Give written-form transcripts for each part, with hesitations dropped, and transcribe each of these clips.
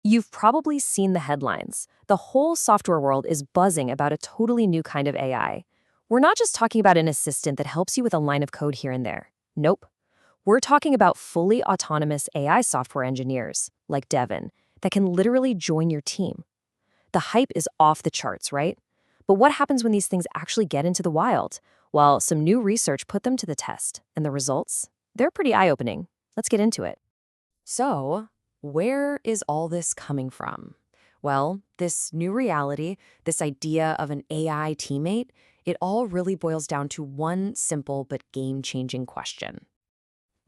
You've probably seen the headlines. The whole software world is buzzing about a totally new kind of AI. We're not just talking about an assistant that helps you with a line of code here and there. Nope. We're talking about fully autonomous AI software engineers, like Devin, that can literally join your team. The hype is off the charts, right? But what happens when these things actually get into the wild? Well, some new research put them to the test, and the results? They're pretty eye-opening. Let's get into it. So, where is all this coming from? Well, this new reality, this idea of an AI teammate, it all really boils down to one simple but game-changing question.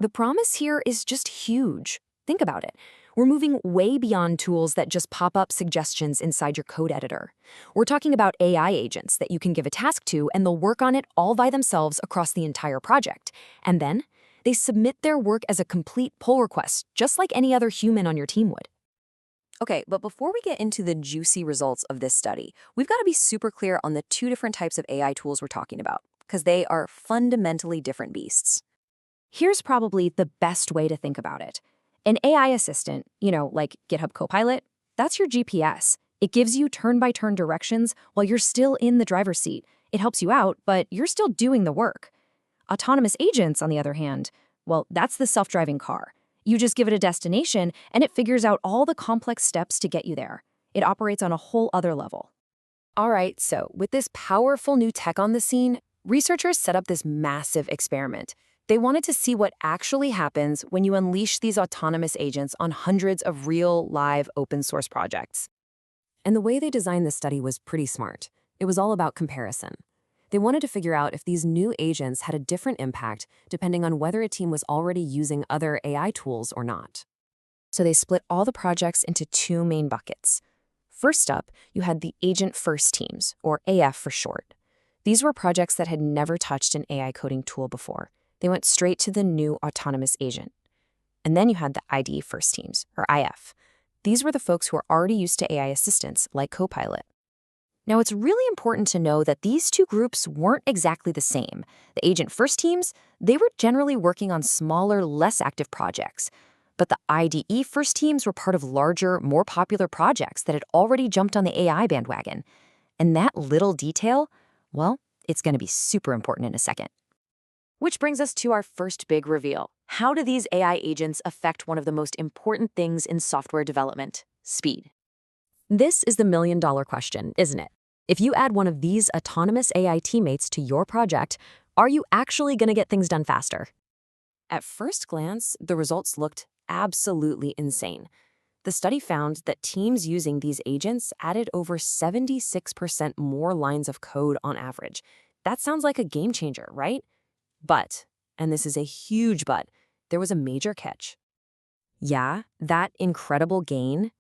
The promise here is just huge. Think about it. We're moving way beyond tools that just pop up suggestions inside your code editor. We're talking about AI agents that you can give a task to and they'll work on it all by themselves across the entire project. And then they submit their work as a complete pull request, just like any other human on your team would. Okay, but before we get into the juicy results of this study, we've got to be super clear on the two different types of AI tools we're talking about, because they are fundamentally different beasts. Here's probably the best way to think about it. An AI assistant, like GitHub Copilot, that's your GPS. It gives you turn-by-turn directions while you're still in the driver's seat. It helps you out, but you're still doing the work. Autonomous agents, on the other hand, well, that's the self-driving car. You just give it a destination, and it figures out all the complex steps to get you there. It operates on a whole other level. All right, so with this powerful new tech on the scene, researchers set up this massive experiment. They wanted to see what actually happens when you unleash these autonomous agents on hundreds of real, live, open-source projects. And the way they designed this study was pretty smart. It was all about comparison. They wanted to figure out if these new agents had a different impact depending on whether a team was already using other AI tools or not. So they split all the projects into two main buckets. First up, you had the agent-first teams, or AF for short. These were projects that had never touched an AI coding tool before. They went straight to the new autonomous agent. And then you had the IDE-first teams, or IF. These were the folks who were already used to AI assistants, like Copilot. Now, it's really important to know that these two groups weren't exactly the same. The agent-first teams, they were generally working on smaller, less active projects. But the IDE-first teams were part of larger, more popular projects that had already jumped on the AI bandwagon. And that little detail, well, it's going to be super important in a second. Which brings us to our first big reveal. How do these AI agents affect one of the most important things in software development? Speed. This is the million-dollar question, isn't it? If you add one of these autonomous AI teammates to your project, are you actually going to get things done faster? At first glance, the results looked absolutely insane. The study found that teams using these agents added over 76% more lines of code on average. That sounds like a game changer, right? But, and this is a huge but, there was a major catch. Yeah, that incredible gain,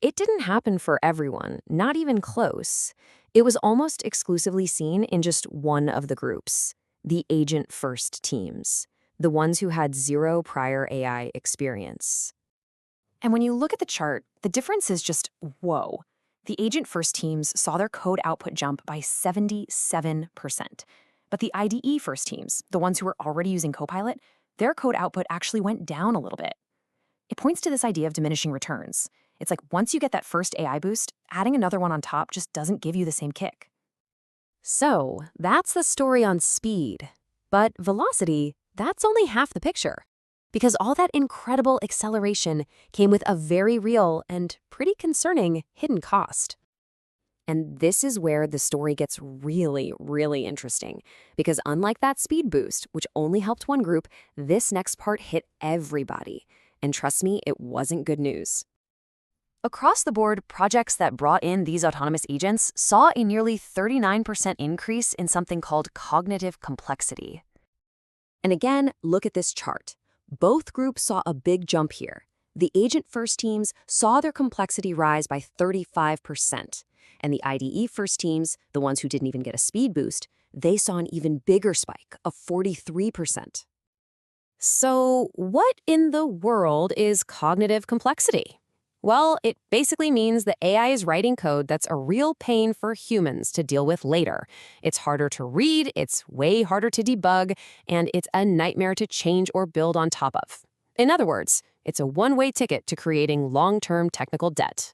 it didn't happen for everyone, not even close. It was almost exclusively seen in just one of the groups, the agent-first teams, the ones who had zero prior AI experience. And when you look at the chart, the difference is just whoa. The agent-first teams saw their code output jump by 77%. But the IDE-first teams, the ones who were already using Copilot, their code output actually went down a little bit. It points to this idea of diminishing returns. It's like once you get that first AI boost, adding another one on top just doesn't give you the same kick. So, that's the story on speed. But velocity, that's only half the picture. Because all that incredible acceleration came with a very real and pretty concerning hidden cost. And this is where the story gets really, really interesting. Because unlike that speed boost, which only helped one group, this next part hit everybody. And trust me, it wasn't good news. Across the board, projects that brought in these autonomous agents saw a nearly 39% increase in something called cognitive complexity. And again, look at this chart. Both groups saw a big jump here. The agent-first teams saw their complexity rise by 35%. And the IDE-first teams, the ones who didn't even get a speed boost, they saw an even bigger spike of 43%. So what in the world is cognitive complexity? Well, it basically means that AI is writing code that's a real pain for humans to deal with later. It's harder to read, it's way harder to debug, and it's a nightmare to change or build on top of. In other words, It's a one-way ticket to creating long-term technical debt.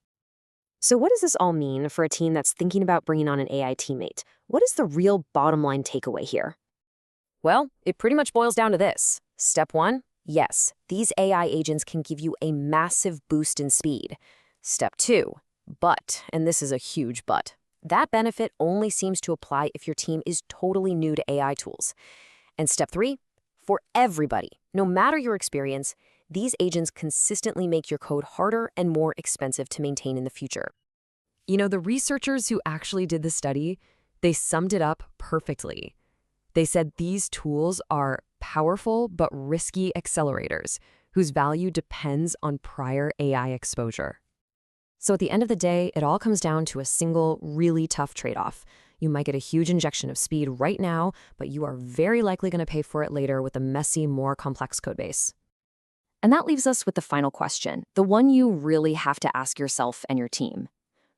So, what does this all mean for a team that's thinking about bringing on an AI teammate? What is the real bottom line takeaway here? Well, it pretty much boils down to this. Step 1, yes, these AI agents can give you a massive boost in speed. Step 2, but, and this is a huge but, that benefit only seems to apply if your team is totally new to AI tools. And step 3, for everybody, no matter your experience, these agents consistently make your code harder and more expensive to maintain in the future. You know, the researchers who actually did the study, they summed it up perfectly. They said these tools are powerful but risky accelerators whose value depends on prior AI exposure. So at the end of the day, it all comes down to a single, really tough trade-off. You might get a huge injection of speed right now, but you are very likely going to pay for it later with a messy, more complex codebase. And that leaves us with the final question, the one you really have to ask yourself and your team.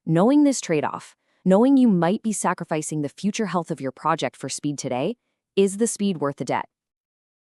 Knowing this trade-off, knowing you might be sacrificing the future health of your project for speed today, is the speed worth the debt?